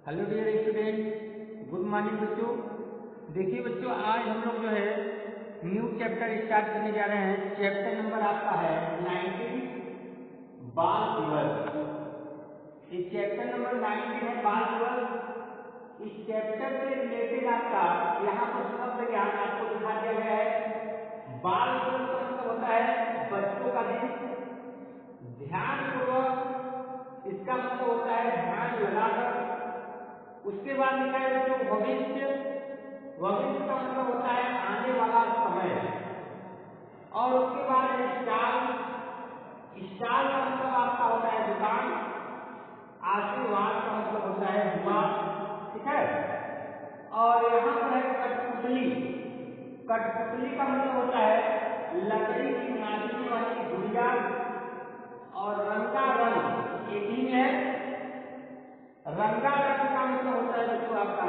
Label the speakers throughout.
Speaker 1: Hello dear student, good morning बच्चों। देखिए बच्चों, आज हम लोग जो है न्यू चैप्टर स्टार्ट करने जा रहे हैं। चैप्टर नंबर आपका है 19 बाल दिवस। इस चैप्टर नंबर 19 है बाल दिवस। इस चैप्टर से रिलेटेड आपका यहाँ पर शब्द ज्ञान आपको दिखा दिया गया है। बाल दिवस का मतलब होता है बच्चों का दिन। ध्यानपूर्वक इसका मतलब होता है ध्यान लगाकर। उसके बाद लिखा है बच्चों भविष्य। भविष्य का मतलब होता है आने वाला समय। और उसके बाद है स्टाल। स्टाल का मतलब आपका होता है दुकान। आशीर्वाद का मतलब होता है हुआ, ठीक है। और यहाँ पर है कठपुतली। कठपुतली का मतलब होता है लकड़ी की नाचने वाली गुड़िया। और रंगारंग एक ही है। रंगारंग का मतलब होता है बच्चों आपका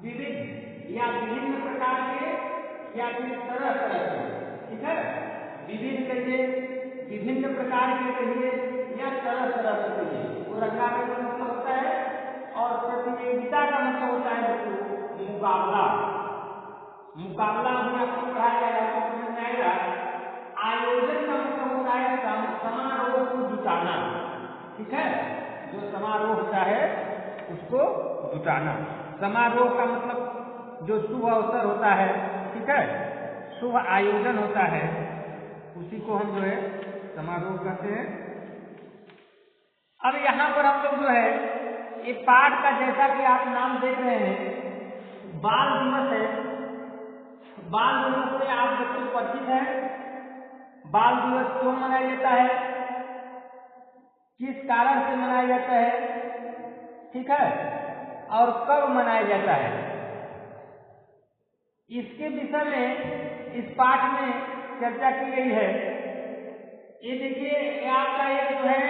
Speaker 1: विविध या विभिन्न प्रकार के या फिर तरह तरह के, ठीक है। विविध कहिए, विभिन्न प्रकार के कहिए या तरह तरह के कहिए, वो रंगारंग का मतलब होता है। और प्रतियोगिता का मतलब होता है बच्चों मुकाबला। मुकाबला भी आपको पढ़ाया जाएगा, आपको समझ में आएगा। आयोजन का मतलब होता है समारोह को जुटाना, ठीक है। जो समारोह होता है उसको जुटाना। समारोह का मतलब जो शुभ अवसर होता है, ठीक है, शुभ आयोजन होता है, उसी को हम जो है समारोह कहते हैं। अब यहाँ पर हम लोग जो है ये पाठ का, जैसा कि आप नाम देख रहे हैं, बाल दिवस है। बाल दिवस से आप बच्चे परिचित हैं। बाल दिवस क्यों मनाया जाता है, किस कारण से मनाया जाता है, ठीक है, और कब मनाया जाता है, इसके विषय में इस पाठ में चर्चा की गई है। ये देखिए, ये आपका एक जो है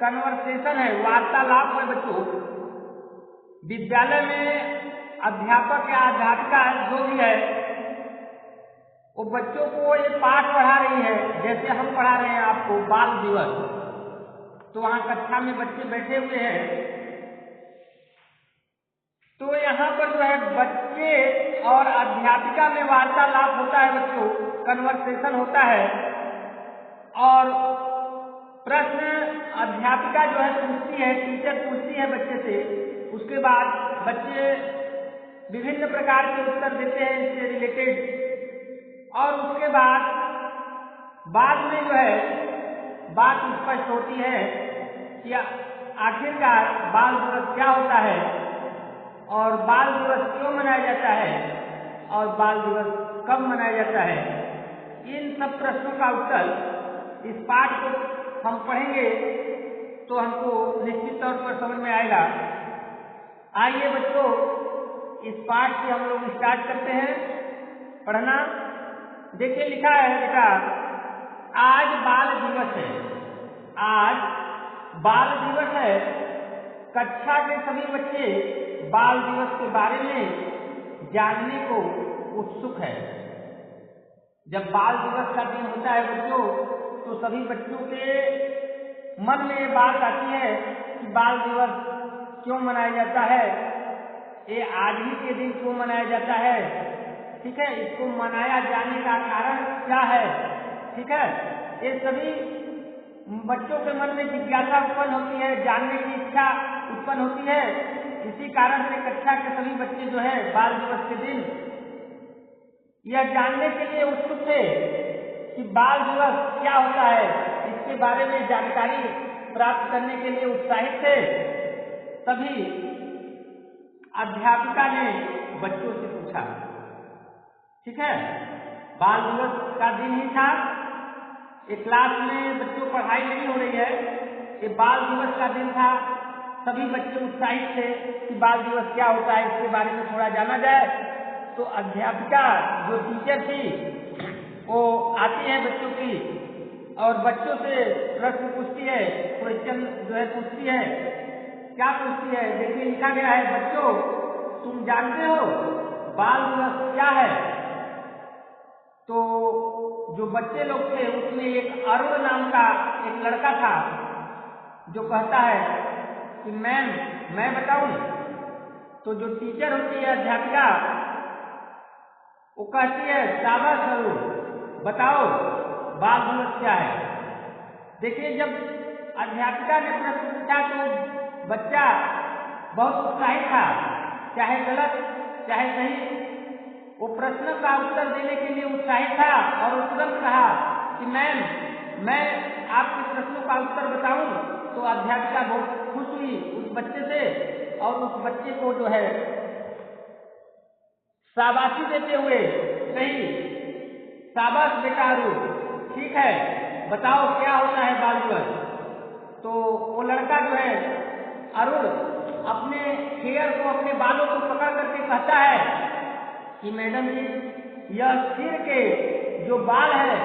Speaker 1: कन्वर्सेशन है, वार्तालाप है बच्चों। विद्यालय में अध्यापक या अध्यापिका जो भी है वो बच्चों को ये पाठ पढ़ा रही है। जैसे हम पढ़ा रहे हैं आपको बाल दिवस, तो वहां कक्षा में बच्चे बैठे हुए हैं। तो यहाँ पर जो है बच्चे और अध्यापिका में वार्तालाप होता है बच्चों, कन्वर्सेशन होता है। और प्रश्न अध्यापिका जो है पूछती है, टीचर पूछती है बच्चे से। उसके बाद बच्चे विभिन्न प्रकार के उत्तर देते हैं इससे रिलेटेड। और उसके बाद में जो है बात स्पष्ट होती है कि आखिरकार बाल दिवस क्या होता है और बाल दिवस क्यों मनाया जाता है और बाल दिवस कब मनाया जाता है। इन सब प्रश्नों का उत्तर इस पाठ को हम पढ़ेंगे तो हमको निश्चित तौर पर समझ में आएगा। आइए बच्चों, इस पाठ से हम लोग स्टार्ट करते हैं पढ़ना। देखिए लिखा है बेटा, आज बाल दिवस है। आज बाल दिवस है। कक्षा के सभी बच्चे बाल दिवस के बारे में जानने को उत्सुक है। जब बाल दिवस का दिन होता है बच्चों, तो सभी बच्चों के मन में ये बात आती है कि बाल दिवस क्यों मनाया जाता है, ये आज ही के दिन क्यों मनाया जाता है, ठीक है, इसको मनाया जाने का कारण क्या है, ठीक है। ये सभी बच्चों के मन में जिज्ञासा उत्पन्न होती है, जानने की इच्छा उत्पन्न होती है। इसी कारण से कक्षा के सभी बच्चे जो है बाल दिवस के दिन यह जानने के लिए उत्सुक थे कि बाल दिवस क्या होता है। इसके बारे में जानकारी प्राप्त करने के लिए उत्साहित थे। तभी अध्यापिका ने बच्चों से पूछा, ठीक है, बाल दिवस का दिन ही था। एक क्लास में बच्चों पढ़ाई नहीं हो रही है, ये बाल दिवस का दिन था। सभी बच्चे उत्साहित थे कि बाल दिवस क्या होता है, इसके बारे में थोड़ा जाना जाए। तो अध्यापिका जो टीचर थी वो आती है बच्चों की और बच्चों से प्रश्न पूछती है, क्वेश्चन जो है पूछती है। क्या पूछती है, देखिए लिखा गया है, बच्चों तुम जानते हो बाल दिवस क्या है। तो जो बच्चे लोग थे उसमें एक अरुण नाम का एक लड़का था जो कहता है कि मैम मैं बताऊं, तो जो टीचर होती है अध्यापिका वो कहती है शाबाश अरुण बताओ बाल दिवस क्या है। देखिए जब अध्यापिका ने प्रश्न पूछा तो बच्चा बहुत उत्साहित था, चाहे गलत चाहे सही वो प्रश्न का उत्तर देने के लिए उत्साहित था और वो तुरंत कहा कि मैम मैं आपके प्रश्नों का उत्तर बताऊं। तो अध्यापिका बहुत खुश हुई उस बच्चे से और उस बच्चे को जो है शाबाशी देते हुए कही शाबाश बेटा अरुण, ठीक है बताओ क्या होता है बाल दिवस। तो वो लड़का जो है अरुण अपने हेयर को अपने बालों को पकड़ करके कहता है कि मैडम जी यह सिर के जो बाल है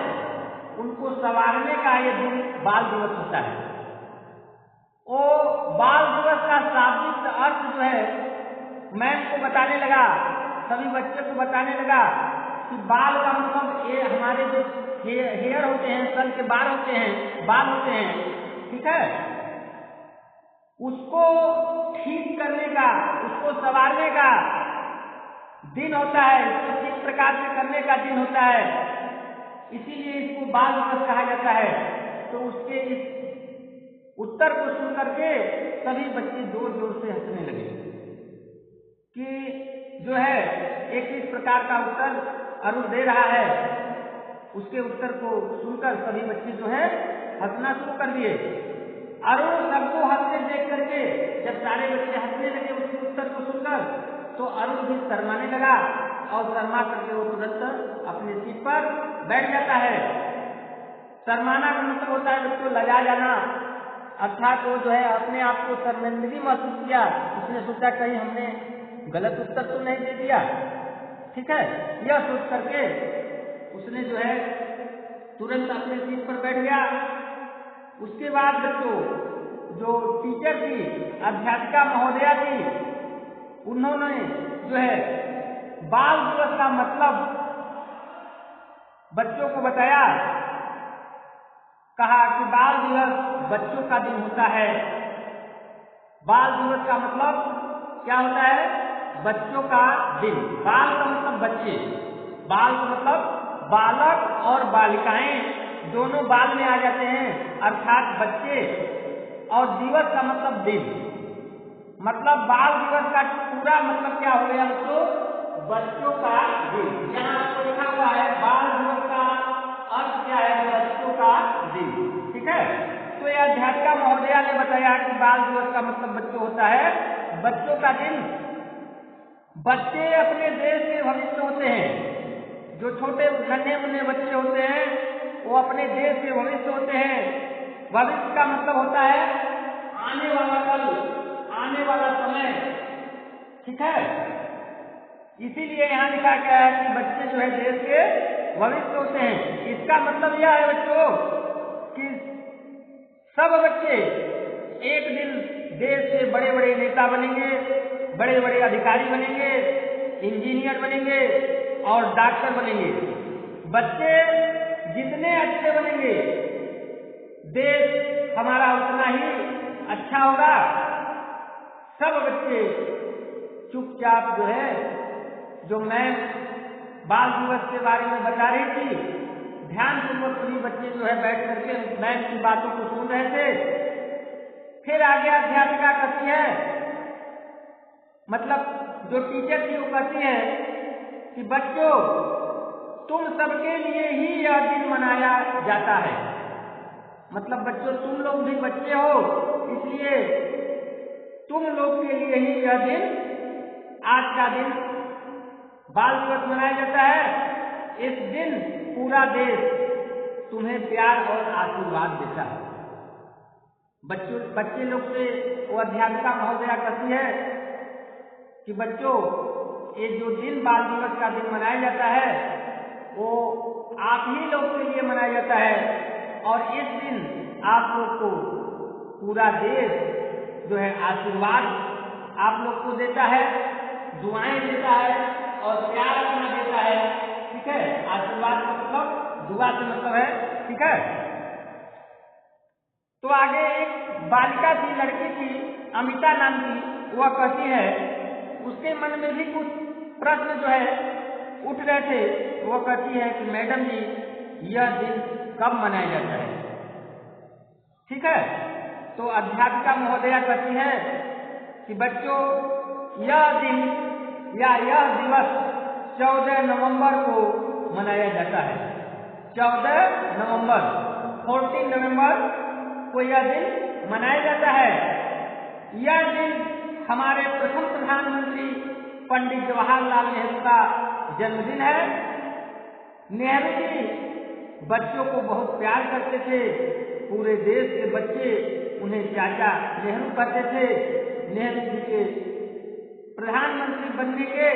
Speaker 1: उनको संवारने का ये दिन बाल दिवस होता है। वो बाल दिवस का शाब्दिक अर्थ जो है मैम को बताने लगा, सभी बच्चे को बताने लगा कि बाल का मतलब ये हमारे जो हेयर होते हैं, सर के बाल होते हैं, ठीक है, उसको ठीक करने का, उसको संवारने का दिन होता है, इसको ठीक प्रकार से करने का दिन होता है, इसीलिए इसको बाल दिवस कहा जाता है। तो उसके इस उत्तर को सुन करके सभी बच्चे जोर जोर से हंसने लगे कि जो है एक इस प्रकार का उत्तर अरुण दे रहा है। उसके उत्तर को सुनकर सभी बच्चे जो है हंसना शुरू कर दिए। अरुण सबको हंसते देख करके जब सारे बच्चे हंसने लगे उसके उत्तर को सुनकर तो अरुण भी शर्माने लगा और शर्मा करके वो तुरंत अपने सीट पर बैठ जाता है। शर्माना का मतलब होता है बच्चों लजा जाना, अर्थात वो जो है अपने आप को शर्मिंदगी महसूस किया, उसने सोचा कहीं हमने गलत उत्तर तो नहीं दे दिया, ठीक है, यह सोच करके उसने जो है तुरंत अपने सीट पर बैठ गया। उसके बाद बच्चों जो टीचर थी, अध्यापिका महोदया थी, उन्होंने जो है बाल दिवस का मतलब बच्चों को बताया, कहा कि बाल दिवस बच्चों का दिन होता है। बाल दिवस का मतलब क्या होता है? बच्चों का दिन। बाल का मतलब बच्चे, बाल का मतलब बालक और बालिकाएं दोनों बाल में आ जाते हैं, अर्थात बच्चे, और दिवस का मतलब दिन। मतलब बाल दिवस का पूरा मतलब क्या हो गया बच्चों? बच्चों का दिन। यहाँ आपको लिखा हुआ है बाल दिवस का अर्थ क्या है? बच्चों का दिन, ठीक है। तो यह अध्यापिका महोदया ने बताया कि बाल दिवस का मतलब बच्चों होता है, बच्चों का दिन। बच्चे अपने देश के भविष्य होते हैं। जो छोटे नन्हे मुन्ने बच्चे होते हैं वो अपने देश के भविष्य होते हैं। भविष्य का मतलब होता है आने वाला कल, आने वाला समय, ठीक है। इसीलिए यहाँ लिखा गया है कि बच्चे जो है देश के भविष्य होते हैं। इसका मतलब यह है बच्चों कि सब बच्चे एक दिन देश के बड़े बड़े नेता बनेंगे, बड़े बड़े अधिकारी बनेंगे, इंजीनियर बनेंगे और डॉक्टर बनेंगे। बच्चे जितने अच्छे बनेंगे देश हमारा उतना ही अच्छा होगा। सब बच्चे चुपचाप जो है, जो मैं बाल दिवस के बारे में बता रही थी, ध्यानपूर्वक सभी बच्चे जो है बैठ करके मैम की बातों को सुन रहे थे। फिर आगे अध्यापिका कहती है, मतलब जो टीचर थी वो कहती है कि बच्चों तुम सबके लिए ही यह दिन मनाया जाता है। मतलब बच्चों तुम लोग भी बच्चे हो, इसलिए तुम लोग के लिए ही यह दिन, आज का दिन बाल दिवस मनाया जाता है। इस दिन पूरा देश तुम्हें प्यार और आशीर्वाद देता है। बच्चे लोग से वो अध्यापिका महोदया कहती है कि बच्चों ये जो दिन बाल दिवस का दिन मनाया जाता है वो आप ही लोग के लिए मनाया जाता है, और इस दिन आप लोग को पूरा देश जो है आशीर्वाद आप लोग को देता है, दुआएं देता है और प्यार अपना देता है, ठीक है। आशीर्वाद का मतलब दुआ से मतलब है, ठीक है। तो आगे एक बालिका थी, लड़की थी, अमिता नाम की, वह कहती है, उसके मन में भी कुछ प्रश्न जो है उठ रहे थे। वह कहती है कि मैडम जी, यह दिन कब मनाया जाता है? ठीक है। तो अध्यापिका महोदया कहती है कि बच्चों, यह दिन या यह दिवस 14 नवंबर को मनाया जाता है। 14 नवंबर, 14 नवंबर को यह दिन मनाया जाता है। यह दिन हमारे प्रथम प्रधानमंत्री पंडित जवाहरलाल नेहरू का जन्मदिन है। नेहरू जी बच्चों को बहुत प्यार करते थे। पूरे देश के बच्चे उन्हें चाचा नेहरू कहते थे। नेहरू जी के प्रधानमंत्री बनने के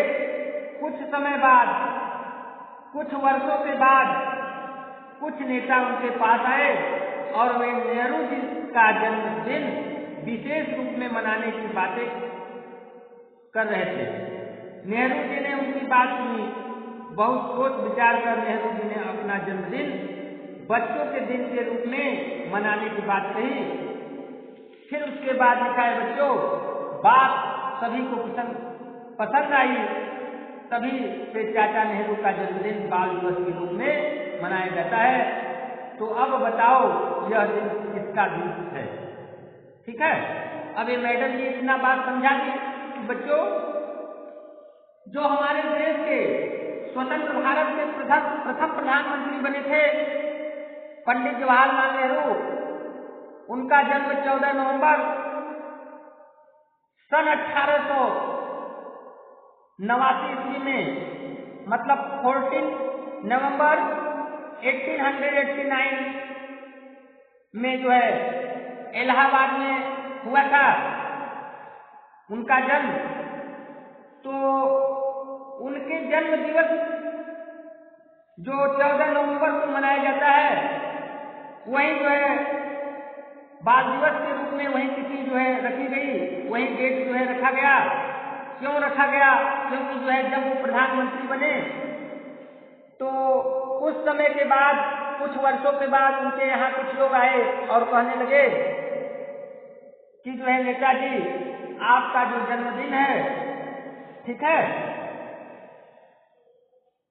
Speaker 1: कुछ समय बाद, कुछ वर्षों के बाद, कुछ नेता उनके पास आए और वे नेहरू जी का जन्मदिन विशेष रूप में मनाने की बातें कर रहे थे। नेहरू जी ने उनकी बात सुनी। बहुत सोच विचार कर नेहरू जी ने अपना जन्मदिन बच्चों के दिन के रूप में मनाने की बात कही। फिर उसके बाद लिखा है, बच्चों, बात सभी को पसंद आई। तभी से चाचा नेहरू का जन्मदिन बाल दिवस के रूप में मनाया जाता है। तो अब बताओ, यह दिन किसका दिन है? ठीक है। अब ये मैडम जी इतना बात समझा दी कि बच्चों, जो हमारे देश के स्वतंत्र भारत के प्रथम प्रधानमंत्री बने थे पंडित जवाहरलाल नेहरू, उनका जन्म 14 नवंबर सन 1889 ईस्वी में, मतलब 14 नवंबर 1889 में जो है इलाहाबाद में हुआ था उनका जन्म। तो उनके जन्म दिवस जो 14 नवंबर को मनाया जाता है, वही जो है बाल दिवस के रूप में वही तिथि जो है रखी गई, वही डेट जो है रखा गया। क्यों रखा गया? क्योंकि जो है जब वो प्रधानमंत्री बने तो कुछ समय के बाद, कुछ वर्षों के बाद उनके यहाँ कुछ लोग आए और कहने लगे कि जो है नेताजी, आपका जो जन्मदिन है, ठीक है,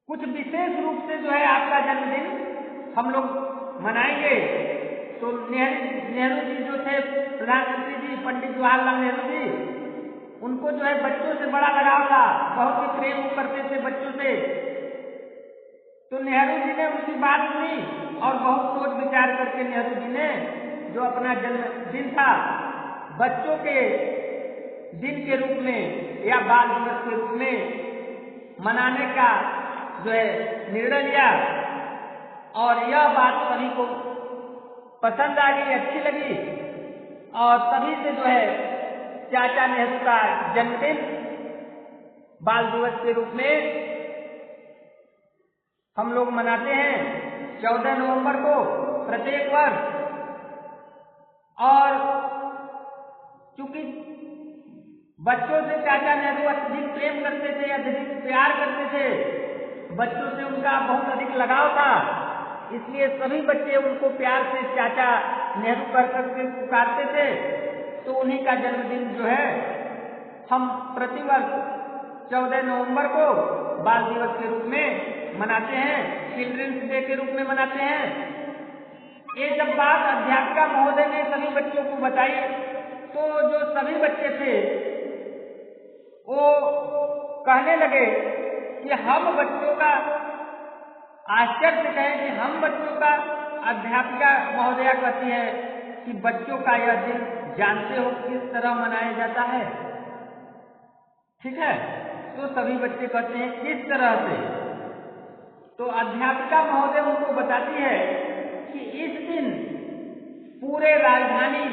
Speaker 1: कुछ विशेष रूप से जो है आपका जन्मदिन हम लोग मनाएंगे। तो नेहरू जी जो थे प्रधानमंत्री जी, पंडित जवाहरलाल नेहरू जी, उनको जो है बच्चों से बड़ा लगाव था, बहुत ही प्रेम करते थे बच्चों से। तो नेहरू जी ने उनकी बात सुनी और बहुत सोच विचार करके नेहरू जी ने जो अपना जन्मदिन था बच्चों के दिन के रूप में या बाल दिवस के रूप में मनाने का जो है निर्णय लिया। और यह बात सभी को पसंद आ गई, अच्छी लगी, और तभी से जो है चाचा नेहरू का जन्मदिन बाल दिवस के रूप में हम लोग मनाते हैं 14 नवंबर को प्रत्येक वर्ष। और चूंकि बच्चों से चाचा नेहरू अत्यधिक प्रेम करते थे, अत्यधिक प्यार करते थे, बच्चों से उनका बहुत अधिक लगाव था, इसलिए सभी बच्चे उनको प्यार से चाचा नेहरू कर करके पुकारते थे। तो उन्हीं का जन्मदिन जो है हम प्रतिवर्ष 14 नवंबर को बाल दिवस के रूप में मनाते हैं, चिल्ड्रंस डे के रूप में मनाते हैं। ये जब बात अध्यापिका महोदय ने सभी बच्चों को बताई तो जो सभी बच्चे थे वो कहने लगे कि हम बच्चों का, आश्चर्य से कहें कि हम बच्चों का, अध्यापिका महोदया कहती है कि बच्चों का यह दिन जानते हो किस तरह मनाया जाता है? ठीक है। तो सभी बच्चे कहते हैं किस तरह से? तो अध्यापिका महोदय उनको बताती है कि इस दिन पूरे राजधानी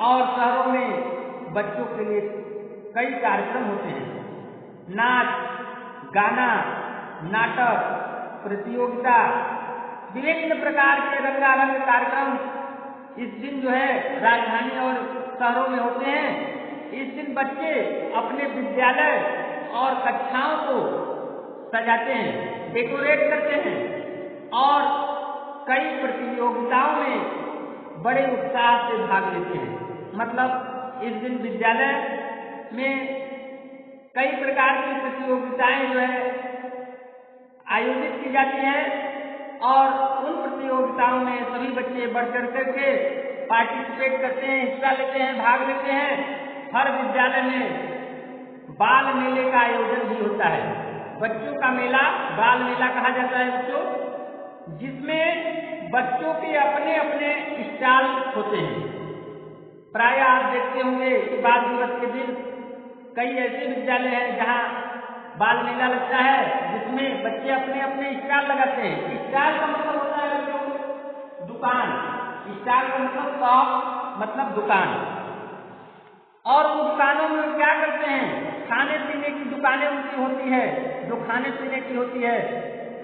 Speaker 1: और शहरों में बच्चों के लिए कई कार्यक्रम होते हैं। नाच, गाना, नाटक, प्रतियोगिता, विभिन्न प्रकार के रंगारंग कार्यक्रम इस दिन जो है राजधानी और शहरों में होते हैं। इस दिन बच्चे अपने विद्यालय और कक्षाओं को सजाते हैं, डेकोरेट करते हैं और कई प्रतियोगिताओं में बड़े उत्साह से भाग लेते हैं। मतलब इस दिन विद्यालय में कई प्रकार की प्रतियोगिताएं जो है आयोजित की जाती है और उन प्रतियोगिताओं में सभी बच्चे बढ़ चढ़ करके पार्टिसिपेट करते हैं, हिस्सा लेते हैं, भाग लेते हैं। हर विद्यालय में बाल मेले का आयोजन भी होता है। बच्चों का मेला बाल मेला कहा जाता है बच्चों, जिसमें बच्चों के अपने अपने स्टॉल होते हैं। प्राय आप देखते होंगे कि बाल दिवस के दिन कई ऐसे विद्यालय हैं जहाँ बाल मेला लगता है, जिसमें बच्चे अपने अपने स्टॉल लगाते हैं। स्टॉल का मतलब होता है बच्चों दुकान, स्टॉल का मतलब शॉप, मतलब दुकान। और उन दुकानों में क्या करते हैं, खाने पीने की दुकानें उनकी होती है, जो खाने पीने की होती है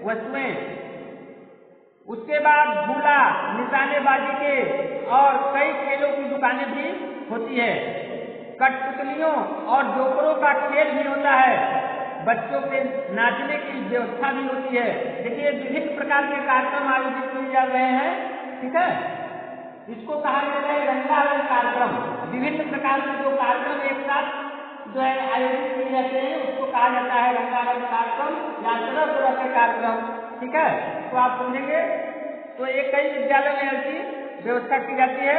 Speaker 1: वस्तुएं। उसके बाद झूला, निशानेबाजी के और कई खेलों की दुकानें भी होती है। कठपुतलियों और जोकरों का खेल भी होता है। बच्चों के नाचने की व्यवस्था भी होती है। देखिए विभिन्न प्रकार के कार्यक्रम आयोजित किए जा रहे हैं, ठीक है। इसको कहा जाता है रंगारंग कार्यक्रम। विभिन्न प्रकार के जो कार्यक्रम एक साथ जो है आयोजित किए जाते हैं उसको कहा जाता है रंगारंग कार्यक्रम या तरह तरह के कार्यक्रम, ठीक है। तो आप समझेंगे। तो एक कई विद्यालय में ऐसी व्यवस्था की जाती है।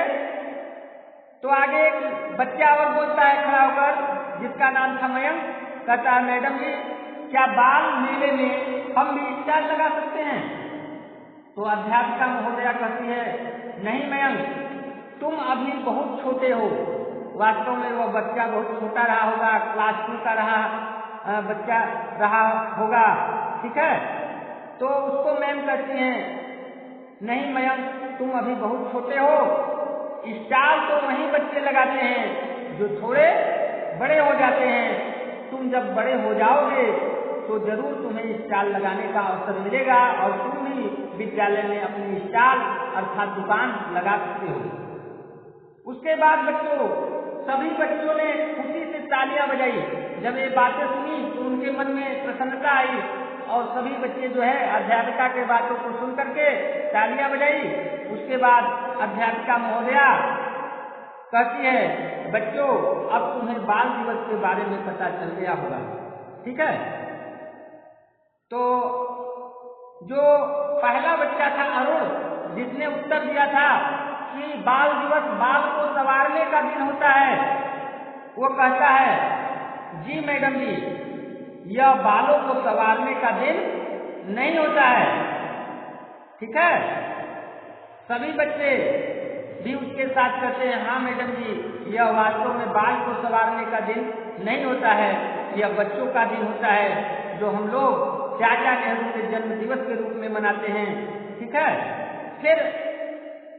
Speaker 1: तो आगे एक बच्चा और बोलता है खड़ा होकर, जिसका नाम था मयंक, कहता है मैडम जी क्या बाल मेले में हम भी स्टॉल लगा सकते हैं? तो अध्यापिका महोदया कहती है नहीं मयंक, तुम अभी बहुत छोटे हो। वास्तव में वह बच्चा बहुत छोटा रहा होगा, क्लास 2 का रहा बच्चा रहा होगा, ठीक है। तो उसको मैम कहती हैं नहीं मयंक, तुम अभी बहुत छोटे हो, स्टॉल तो वही बच्चे लगाते हैं जो थोड़े बड़े हो जाते हैं। तुम जब बड़े हो जाओगे तो जरूर तुम्हें स्टॉल लगाने का अवसर मिलेगा और तुम भी विद्यालय में अपनी स्टॉल अर्थात दुकान लगा सकते हो। उसके बाद बच्चों सभी बच्चों ने खुशी से तालियां बजाई। जब ये बातें सुनी तो उनके मन में प्रसन्नता आई और सभी बच्चे जो है अध्यापिका के बातों को सुन करके तालियां बजाई। उसके बाद अध्यापिका महोदया कहती है बच्चों अब तुम्हें बाल दिवस के बारे में पता चल गया होगा, ठीक है। तो जो पहला बच्चा था अरुण, जिसने उत्तर दिया था कि बाल दिवस बाल को संवारने का दिन होता है, वो कहता है जी मैडम जी, यह बालों को संवारने का दिन नहीं होता है, ठीक है। सभी बच्चे भी उसके साथ कहते हैं हाँ मैडम जी, यह वास्तव में बाल को संवारने का दिन नहीं होता है, यह बच्चों का दिन होता है जो हम लोग चाचा नेहरू के जन्म दिवस के रूप में मनाते हैं, ठीक है। फिर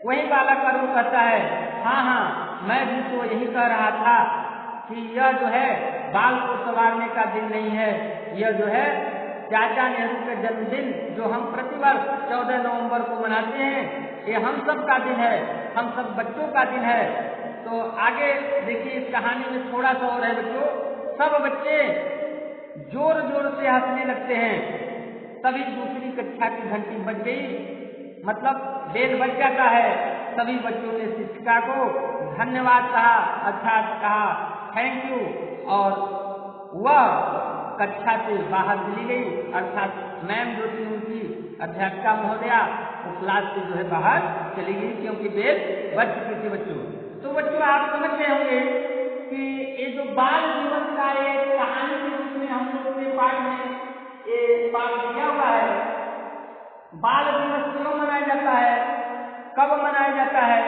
Speaker 1: वही बालक अरुण कहता है हाँ हाँ मैं भी तो यही कह रहा था कि यह जो है बाल को संवारने का दिन नहीं है, यह जो है चाचा नेहरू के जन्मदिन जो हम प्रतिवर्ष 14 नवंबर को मनाते हैं, ये हम सब का दिन है, हम सब बच्चों का दिन है। तो आगे देखिए इस कहानी में थोड़ा सा और है बच्चों। सब बच्चे जोर जोर से हंसने लगते हैं। तभी दूसरी कक्षा की घंटी बज गई, मतलब बेल बज जाता है। सभी बच्चों ने शिक्षिका को धन्यवाद कहा, अर्थात कहा थैंक यू, और वह कक्षा से बाहर चली गई, अर्थात मैम जो थी उनकी अध्यापिका महोदया वो क्लास से जो है बाहर चली गई, क्योंकि बेल बज चुकी थी बच्चों। तो बच्चों आप समझ रहे होंगे कि ये जो बाल दिवस का एक कहानी के रूप में हम लोग के पाठ में ये पाठ दिया हुआ है। बाल दिवस क्यों मनाया जाता है, कब मनाया जाता है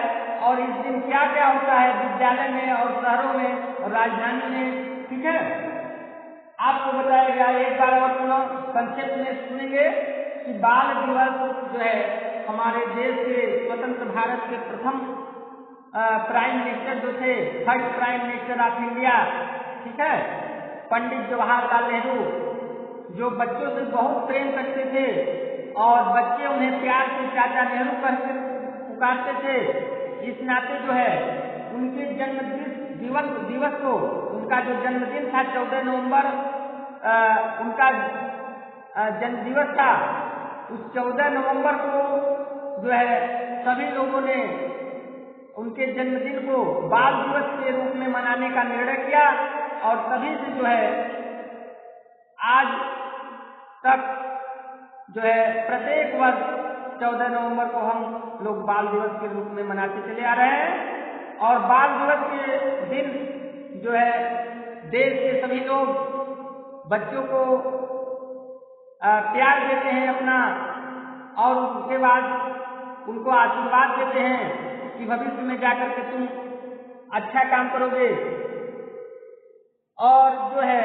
Speaker 1: और इस दिन क्या क्या होता है विद्यालय में और शहरों में और राजधानी में, ठीक है, आपको बताया गया। एक बार और सुनो, संक्षेप में सुनेंगे कि बाल दिवस जो है हमारे देश के स्वतंत्र भारत के प्रथम प्राइम मिनिस्टर जो थे, first prime minister of India, ठीक है, पंडित जवाहरलाल नेहरू, जो बच्चों से बहुत प्रेम करते थे और बच्चे उन्हें प्यार से चाचा नेहरू करके पुकारते थे। इस नाते जो है उनके दिवस को, उनका जो जन्मदिन था 14 नवंबर उनका जन्म दिवस था, उस 14 नवंबर को जो है सभी लोगों ने उनके जन्मदिन को बाल दिवस के रूप में मनाने का निर्णय किया और तभी से जो है आज तक जो है प्रत्येक वर्ष 14 नवंबर को हम लोग बाल दिवस के रूप में मनाते चले आ रहे हैं। और बाल दिवस के दिन जो है देश के सभी लोग बच्चों को प्यार देते हैं अपना, और उसके बाद उनको आशीर्वाद देते हैं कि भविष्य में जाकर के तुम अच्छा काम करोगे। और जो है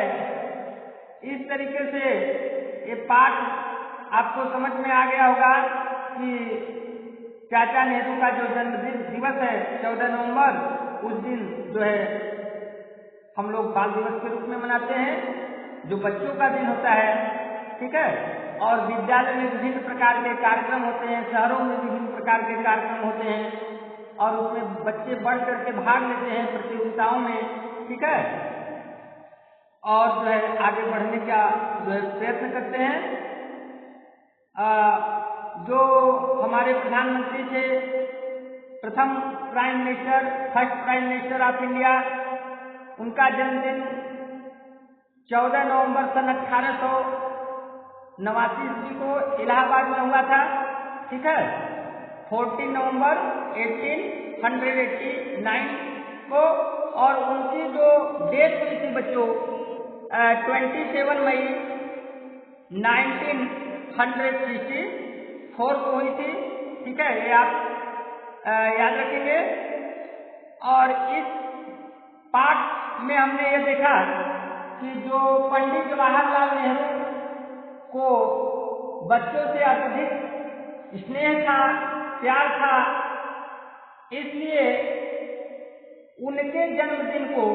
Speaker 1: इस तरीके से ये पाठ आपको समझ में आ गया होगा कि चाचा नेहरू का जो जन्मदिन दिवस है 14 नवंबर, उस दिन जो है हम लोग बाल दिवस के रूप में मनाते हैं, जो बच्चों का दिन होता है, ठीक है। और विद्यालय में विभिन्न प्रकार के कार्यक्रम होते हैं, शहरों में विभिन्न प्रकार के कार्यक्रम होते हैं और उसमें बच्चे बढ़ करके भाग लेते हैं प्रतियोगिताओं में, ठीक है, और जो है आगे बढ़ने का जो है प्रयत्न करते हैं। जो हमारे प्रधानमंत्री थे, प्रथम prime minister, first prime minister of India, उनका जन्मदिन 14 नवंबर सन 1889 ईस्वी को इलाहाबाद में हुआ था, ठीक है। 14 नवंबर 1889 को, और उनकी जो डेथ हुई थी बच्चों 27 मई 1964 को हुई थी, ठीक है, ये आप याद रखेंगे। और इस पाठ में हमने ये देखा कि जो पंडित जवाहरलाल नेहरू को बच्चों से अत्यधिक स्नेह था, प्यार था, इसलिए उनके जन्मदिन को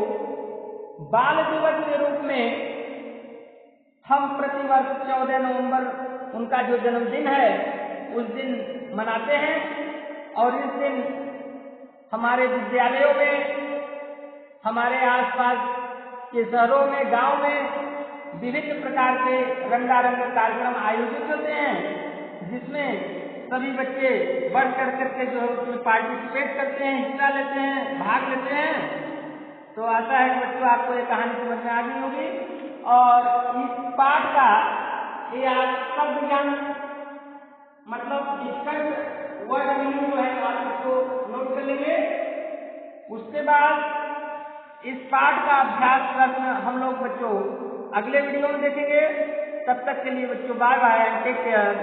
Speaker 1: बाल दिवस के रूप में हम प्रतिवर्ष 14 नवंबर उनका जो जन्मदिन है उस दिन मनाते हैं। और इस दिन हमारे विद्यालयों में, हमारे आसपास के शहरों में, गांव में विभिन्न प्रकार के रंगारंग कार्यक्रम आयोजित होते हैं, जिसमें सभी बच्चे बढ़ चढ़ करके जो है उसमें पार्टिसिपेट करते हैं, हिस्सा लेते हैं, भाग लेते हैं। तो आशा है कि बच्चों आपको ये कहानी समझ में आ गई होगी। और इस पाठ का ये आप शब्द ज्ञान मतलब डिस्कस वर्ड मीनिंग जो है आप इसको नोट कर लेंगे। उसके बाद इस पाठ का अभ्यास प्रश्न हम लोग बच्चों अगले वीडियो में देखेंगे। तब तक के लिए बच्चों बाय बाय, टेक केयर।